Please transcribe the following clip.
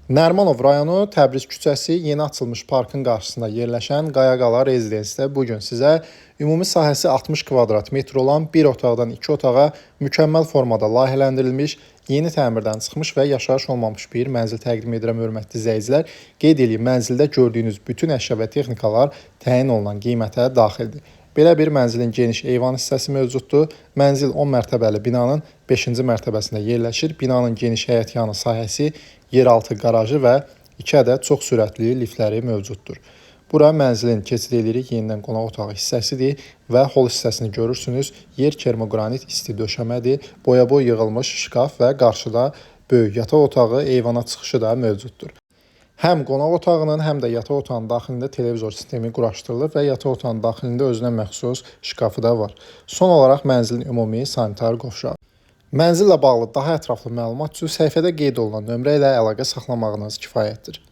Nərimanov rayonu Təbriz küçəsi yeni açılmış parkın qarşısında yerləşən Qayaqala rezidensidə bu gün sizə ümumi sahəsi 60 kvadrat metr olan bir otaqdan 2 otağa mükəmməl formada layihələndirilmiş, yeni təmirdən çıxmış və yaşayış olmamış bir mənzil təqdim edirəm, hörmətli izləyicilər. Qeyd edeyim, mənzildə gördüyünüz bütün əşya və texnikalar təyin olunan qiymətə daxildir. Belə bir mənzilin geniş eyvan hissəsi mövcuddur. Mənzil 10 mərtəbəli binanın 5-ci mərtəbəsində yerləşir. Binanın geniş həyətyanı sahəsi, yeraltı qarajı və 2 ədəd çox sürətli liftləri mövcuddur. Bura mənzilin keçid edirik yenidən qonaq otağı hissəsidir və hol hissəsini görürsünüz. Yer kermoqranit isti döşəmədir. Boyaboy yığılmış şkaf və qarşıda böyük yataq otağı, eyvana çıxışı da mövcuddur. Həm qonaq otağının, həm də yataq otağının daxilində televizor sistemi quraşdırılır və yataq otağının daxilində özünə məxsus şkafı da var. Son olaraq mənzilin ümumi sanitar qovşağı. Mənzillə bağlı daha ətraflı məlumat üçün səhifədə qeyd olunan nömrə ilə əlaqə saxlamağınız kifayətdir.